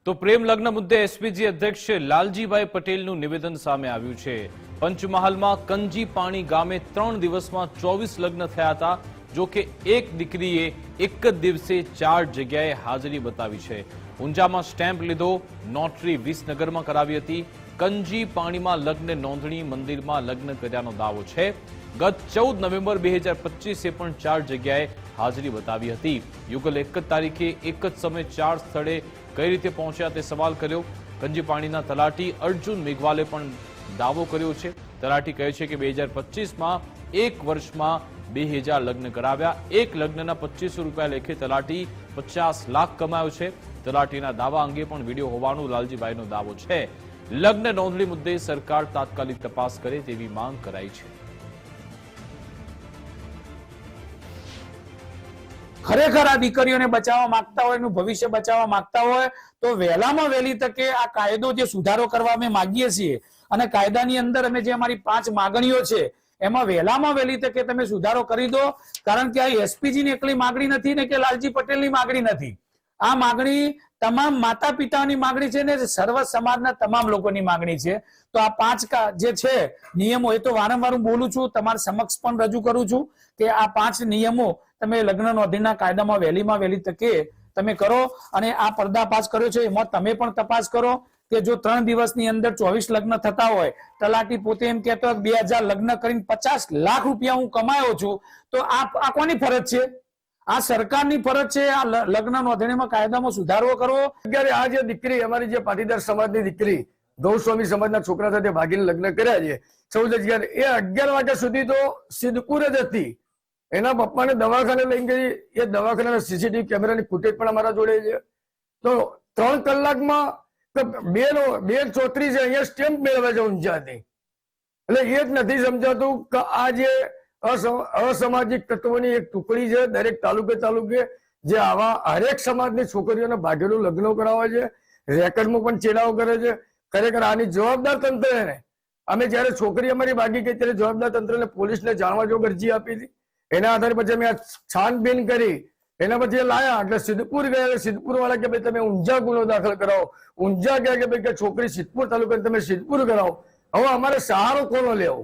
તો પ્રેમ લગ્ન મુદ્દે એસપીજી અધ્યક્ષ લાલજીભાઈ પટેલનું નિવેદન સામે આવ્યું છે। પંચમહાલમાં કંજી પાણી ગામે 3 દિવસમાં 24 લગ્ન થયા હતા। જો કે એક દીકરીએ એક જ દિવસે 4 જગ્યાએ હાજરી બતાવી છે। ઊંઝામાં સ્ટેમ્પ લીધો, નોટરી વિસનગરમાં કરાવી હતી। કંજી પાણીમાં લગ્ન નોંધણી, મંદિરમાં લગ્ન કર્યાનો દાવો છે। ગત 14 નવેમ્બર 2025 પણ 4 જગ્યાએ હાજરી બતાવી હતી। યુગલ એક જ તારીખે એક જ સમયે 4 સ્થળે કઈ રીતે પહોંચ્યા તે સવાલ કર્યો। કંજી પાણીના તલાટી અર્જુન મેઘવાલે પણ દાવો કર્યો છે। તલાટી કહે છે કે 2025માં એક વર્ષમાં 2000 લગ્ન કરાવ્યા। એક લગ્નના 2500 રૂપિયા લેખે તલાટી 50 લાખ કમાયો છે। તલાટીના દાવા અંગે પણ વિડીયો હોવાનું લાલજીભાઈનો દાવો છે। લગ્ન નોંધણી મુદ્દે સરકાર તાત્કાલિક તપાસ કરે તેવી માંગ કરાઈ છે। ખરેખર આ દીકરીઓને બચાવવા માંગતા હોય, એનું ભવિષ્ય બચાવવા માંગતા હોય તો વહેલામાં વહેલી તકે આ કાયદો જે સુધારો કરવા અમે માંગીએ છીએ અને કાયદાની અંદર અમે જે અમારી 5 માંગણીઓ છે એમાં વહેલામાં વહેલી તકે તમે સુધારો કરી દો। કારણ કે આ એસપીજી ની એકલી માંગણી નથી ને કે લાલજી પટેલની માંગણી નથી। આ માંગણી તમામ માતા પિતાની માંગણી છે ને સર્વ સમાજના તમામ લોકોની માંગણી છે। તો આ 5 જે છે નિયમો, એ તો વારંવાર હું બોલું છું, તમારા સમક્ષ પણ રજૂ કરું છું કે આ 5 નિયમો તમે લગ્ન નોંધણીના કાયદામાં વહેલીમાં વહેલી તકે તમે કરો અને આ પર્દાફાશ કર્યો છે એમાં તમે પણ તપાસ કરો કે જો 3 દિવસની અંદર 24 લગ્ન થતા હોય, તલાટી પોતે એમ કહેતો હોય 2000 લગ્ન કરીને 50 લાખ રૂપિયા હું કમાયો છું, તો આ કોની ફરજ છે? આ સરકારની ફરજ છે। આ લગ્ન નોંધણીમાં કાયદામાં સુધારો કરવો। અત્યારે આ જે દીકરી, અમારી જે પાટીદાર સમાજની દીકરી ગૌસ્વામી સમાજના છોકરા સાથે ભાગીને લગ્ન કર્યા છે 14 જગ્યાએ, એ 11 વાગ્યા સુધી તો સિદ્ધપુર જ હતી। એના પપ્પાને દવાખાને લઈ ગઈ, એ દવાખાનાના સીસીટીવી કેમેરાની ફૂટેજ પણ અમારા જોડે છે। તો 3 કલાકમાં 2:34 અહીંયા સ્ટેમ્પ મેળવે છે ઊંઝાથી। એટલે એ જ નથી સમજાતું કે આ જે અસામાજિક તત્વોની એક ટુકડી છે દરેક તાલુકે જે આવા હરેક સમાજની છોકરીઓને ભાગેલું લગ્નો કરાવે છે, રેકર્ડમાં પણ ચેડાઓ કરે છે। ખરેખર આની જવાબદાર તંત્રને, અમે જયારે છોકરી અમારી ભાગી ગઈ ત્યારે જવાબદાર તંત્રને પોલીસને જાણવા જો અરજી આપી હતી। એના આધારે પછી અમે આ છાનબીન કરી, એના પછી લાયા એટલે સિદ્ધપુર ગયા। સિદ્ધપુર વાળા કે ભાઈ તમે ઊંઝા ગુનો દાખલ કરાવો। ઊંઝા ગયા કે ભાઈ કે છોકરી સિદ્ધપુર તાલુકા તમે સિદ્ધપુર કરાવો। હવે અમારે સહારો કોનો લેવો?